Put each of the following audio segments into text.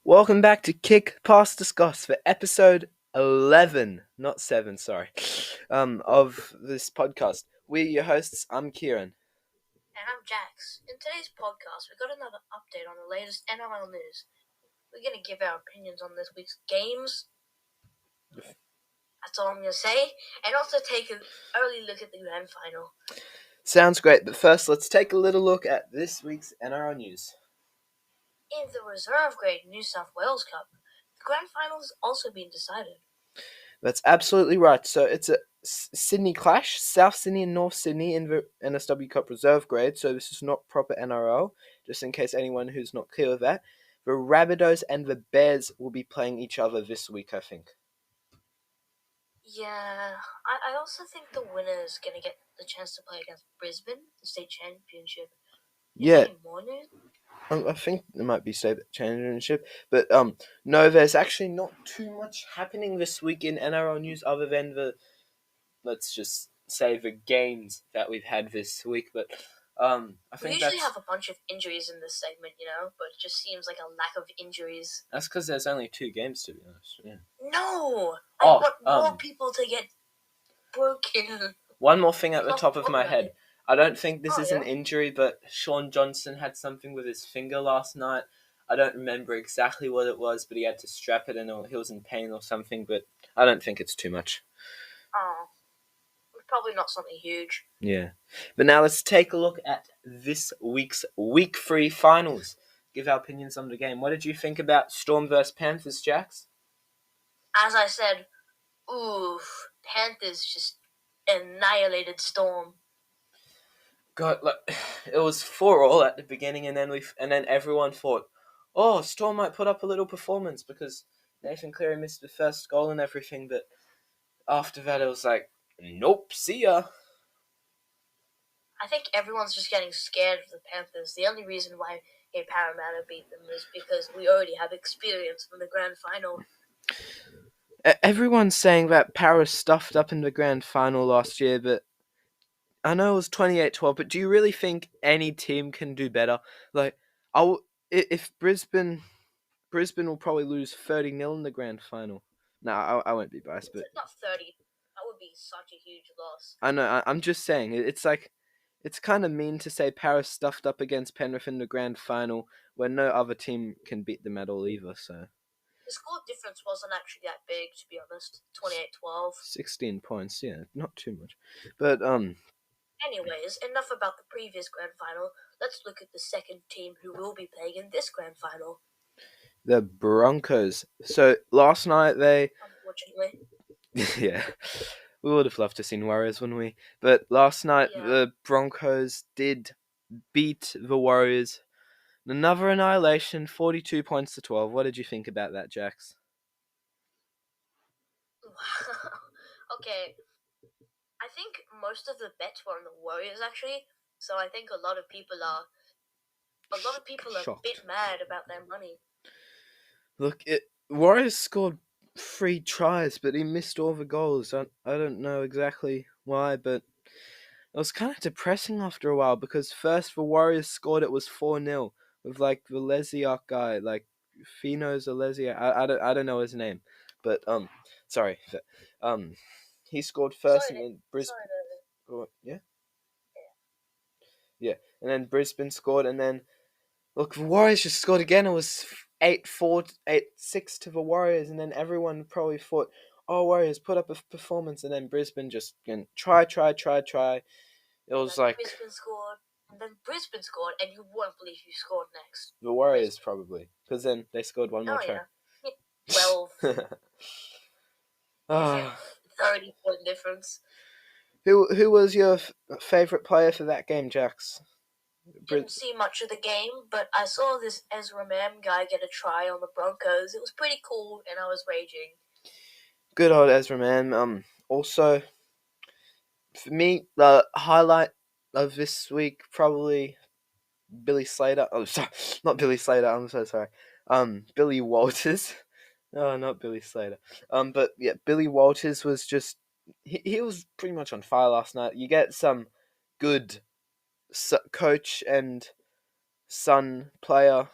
Welcome back to Kick Past Discuss for episode 11, not 7, sorry, of this podcast. We're your hosts, I'm Kieren. And I'm Jax. In today's podcast, we got another update on the latest NRL news. We're going to give our opinions on this week's games. That's all I'm going to say. And also take an early look at the grand final. Sounds great, but first let's take a little look at this week's NRL news. In the reserve grade New South Wales Cup, the grand final has also been decided. That's absolutely right. So it's a Sydney clash, South Sydney and North Sydney in the NSW Cup reserve grade, so this is not proper NRL, just in case anyone who's not clear with that. The Rabbitohs and the Bears will be playing each other this week, I think. Yeah, I also think the winner is going to get the chance to play against Brisbane, the state championship. Yeah. Any more news? I think there might be state championship, but no, there's actually not too much happening this week in NRL news other than let's just say the games that we've had this week. But I We think usually have a bunch of injuries in this segment, but it just seems like a lack of injuries. that's because there's only 2 games, to be honest. Yeah. No! I want more people to get broken. One more thing at the top of my head. I don't think this is an yeah? injury, but Sean Johnson had something with his finger last night. I don't remember exactly what it was, but he had to strap it in, or he was in pain or something, but I don't think it's too much. Oh. Probably not something huge. Yeah. But now let's take a look at this week's Week 3 finals. Give our opinions on the game. What did you think about Storm vs Panthers, Jax? As I said, Panthers just annihilated Storm. God, it was 4-4 at the beginning, and then everyone thought, oh, Storm might put up a little performance because Nathan Cleary missed the first goal and everything, but after that it was like, nope, see ya. I think everyone's just getting scared of the Panthers. The only reason why Parramatta beat them is because we already have experience from the grand final. Everyone's saying that Paris stuffed up in the grand final last year, but I know it was 28-12, but do you really think any team can do better? Like, if Brisbane will probably lose 30-0 in the grand final. No, I won't be biased, but Not 30. That would be such a huge loss. I know. I'm just saying. It's kind of mean to say Paris stuffed up against Penrith in the grand final when no other team can beat them at all either. So the score difference wasn't actually that big, to be honest. 28-12. 16 points, yeah, not too much. But Anyways, enough about the previous grand final. Let's look at the second team who will be playing in this grand final. The Broncos. So last night unfortunately. Yeah. We would have loved to seen Warriors, wouldn't we? But last night the Broncos did beat the Warriors. Another annihilation, 42 points to 12. What did you think about that, Jax? Okay. I think most of the bets were on the Warriors, actually. So I think a lot of people are a bit mad about their money. Look, Warriors scored 3 tries, but he missed all the goals. I don't know exactly why, but it was kind of depressing after a while because first the Warriors scored, it was 4-0 with like the Lesiak guy, like Fino Zalesiak. I don't know his name, but sorry, he scored first and then Brisbane. Yeah, and then Brisbane scored, and then look, the Warriors just scored again. It was 8-4, 8-6 to the Warriors, and then everyone probably thought, oh, Warriors put up a performance, and then Brisbane just try. It was like Brisbane scored, and then Brisbane scored, and you won't believe who scored next. The Warriors probably, because then they scored one more try. Yeah. 12. 30-point difference. Who was your favourite player for that game, Jax? Didn't see much of the game, but I saw this Ezra Mam guy get a try on the Broncos. It was pretty cool, and I was raging. Good old Ezra Mam. Also, for me, the highlight of this week probably Billy Slater. Oh, sorry, not Billy Slater. I'm so sorry. Billy Walters. No, not Billy Slater. But yeah, Billy Walters was just he was pretty much on fire last night. You get some good coach and son player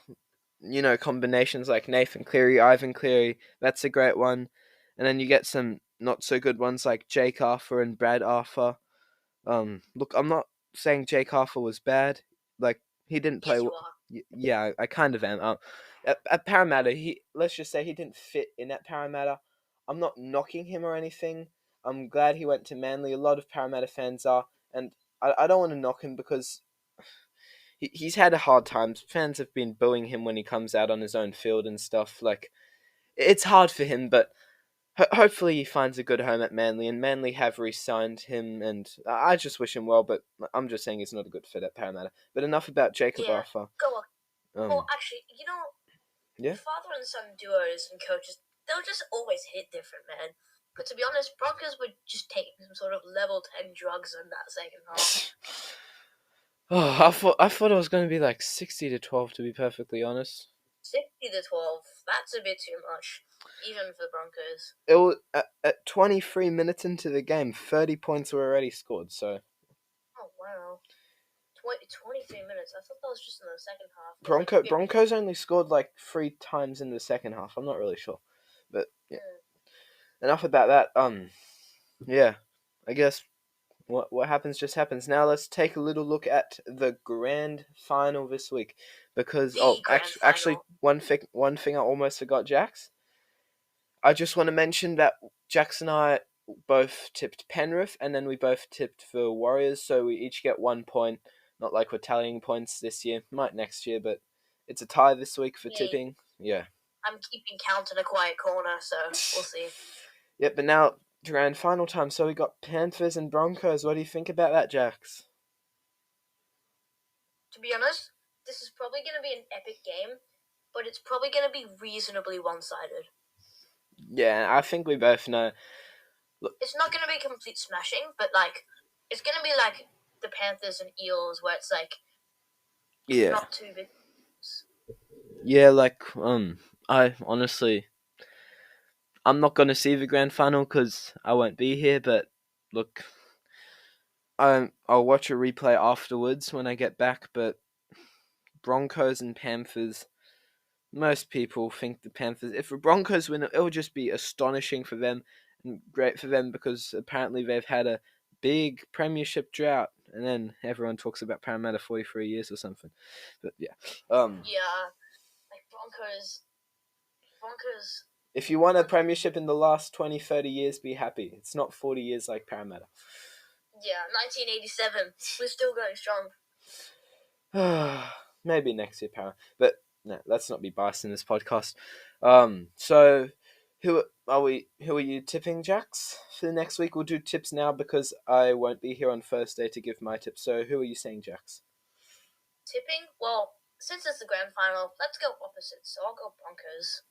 combinations like Nathan Cleary, Ivan Cleary. That's a great one. And then you get some not so good ones like Jake Arthur and Brad Arthur. Look, I'm not saying Jake Arthur was bad. Like, he didn't play. Yes, you are. Yeah, I kind of am. At Parramatta, let's just say he didn't fit in at Parramatta. I'm not knocking him or anything. I'm glad he went to Manly. A lot of Parramatta fans are, and I don't want to knock him because he's had a hard time. Fans have been booing him when he comes out on his own field and stuff. Like, it's hard for him, but hopefully he finds a good home at Manly, and Manly have re-signed him, and I just wish him well, but I'm just saying he's not a good fit at Parramatta. But enough about Jacob Yeah, Arthur. go on. Well, Um, actually, yeah. father and son duos and coaches, they'll just always hit different, man. But to be honest, Broncos were just taking some sort of level 10 drugs in that second half. Oh, I thought it was going to be like 60-12, to be perfectly honest. 60-12, that's a bit too much, even for the Broncos. It was at 23 minutes into the game, 30 points were already scored. So Oh, wow. 23 minutes. I thought that was just in the second half. Like, Broncos only scored like 3 times in the second half. I'm not really sure, but yeah. Enough about that. Yeah, I guess what happens just happens. Now let's take a little look at the grand final this week, because the grand actually final. one thing I almost forgot, Jax. I just want to mention that Jax and I both tipped Penrith, and then we both tipped the Warriors, so we each get 1 point. Not like we're tallying points this year, might next year, but it's a tie this week for Yay. tipping. Yeah. I'm keeping count in a quiet corner, so we'll see. Yep, but now grand final time. So we got Panthers and Broncos. What do you think about that, Jax? To be honest, this is probably going to be an epic game, but it's probably going to be reasonably one-sided. Yeah, I think we both know. Look, it's not going to be complete smashing, but like it's going to be like the Panthers and Eels, where it's like not too big. Yeah, like I honestly, I'm not gonna see the grand final because I won't be here. But look, I'll watch a replay afterwards when I get back. But Broncos and Panthers. Most people think the Panthers. If the Broncos win, it'll just be astonishing for them and great for them because apparently they've had a big premiership drought, and then everyone talks about Parramatta 43 years or something. But yeah, yeah, like Broncos. If you won a premiership in the last 20, 30 years, be happy. It's not 40 years like Parramatta. Yeah, 1987. We're still going strong. Maybe next year, Parramatta. But no, let's not be biased in this podcast. So who are you tipping, Jax? For the next week, we'll do tips now because I won't be here on Thursday to give my tips. So who are you saying, Jax? Tipping? Well, since it's the grand final, let's go opposites. So I'll go Broncos.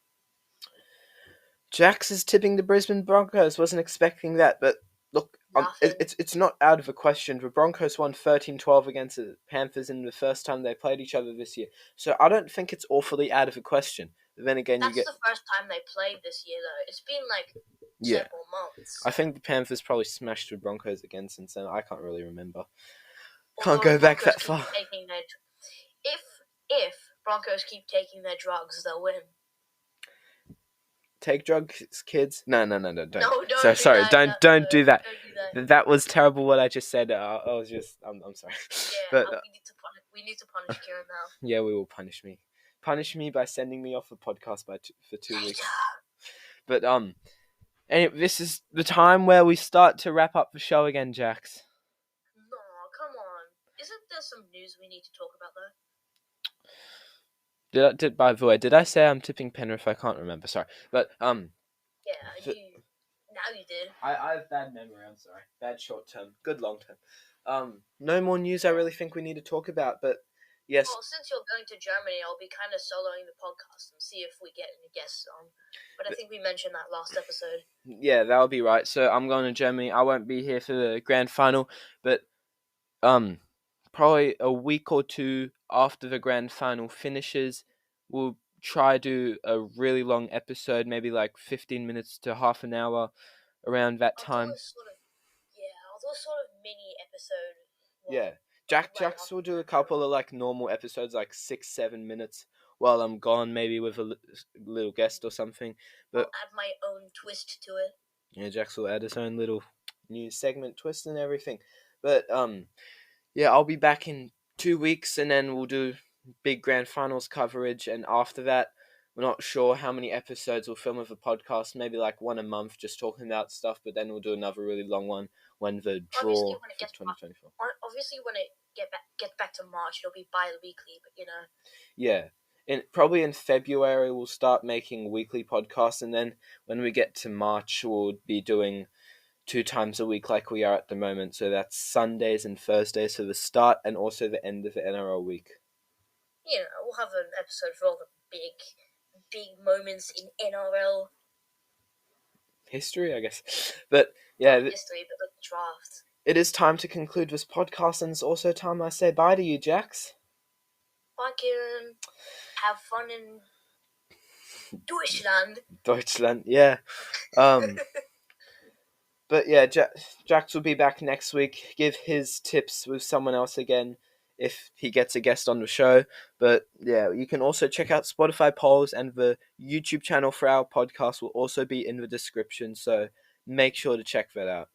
Jax is tipping the Brisbane Broncos. Wasn't expecting that, but look, it's not out of the question. The Broncos won 13-12 against the Panthers in the first time they played each other this year. So I don't think it's awfully out of the question. But then again, that's the first time they played this year, though. It's been like several months. I think the Panthers probably smashed the Broncos again since then. I can't really remember. Although Can't go back that far. If Broncos keep taking their drugs, they'll win. Take drugs, kids. No, don't. No, don't Don't do that. Don't do that. That was terrible. What I just said. I'm sorry. Yeah, but we need to punish Kieren now. Yeah, we will punish me. Punish me by sending me off the podcast for 2 weeks. But anyway, this is the time where we start to wrap up the show again, Jax. No, come on. Isn't there some news we need to talk about though? By the way, did I say I'm tipping Penrith? I can't remember. Sorry, but Yeah, now you did. I have bad memory. I'm sorry. Bad short term, good long term. No more news. I really think we need to talk about, but yes. Well, since you're going to Germany, I'll be kind of soloing the podcast and see if we get any guests on. But I think we mentioned that last episode. Yeah, that'll be right. So I'm going to Germany. I won't be here for the grand final, but probably a week or two after the grand final finishes, we'll try do a really long episode, maybe like 15 minutes to half an hour, around that time. I'll do a sort of mini episode. Yeah, Jax will do a couple of like normal episodes, like 6-7 minutes, while I'm gone, maybe with a little guest or something. I'll But add my own twist to it. yeah, Jax will add his own little new segment twist and everything. But yeah, I'll be back in 2 weeks, and then we'll do big grand finals coverage. And after that, we're not sure how many episodes we'll film of a podcast. Maybe like one a month, just talking about stuff. But then we'll do another really long one when the Obviously, draw when it for gets 2024. obviously when it gets back to March, it'll be bi-weekly. But Yeah. Probably in February we'll start making weekly podcasts, and then when we get to March we'll be doing 2 times a week like we are at the moment. So that's Sundays and Thursdays for the start and also the end of the NRL week. we'll have an episode for all the big moments in NRL History, I guess. But yeah, history, but the draft. it is time to conclude this podcast, and it's also time I say bye to you, Jax. I can have fun in Deutschland. Deutschland, yeah. But yeah, Jax will be back next week. Give his tips with someone else again if he gets a guest on the show. But yeah, you can also check out Spotify polls, and the YouTube channel for our podcast will also be in the description. So make sure to check that out.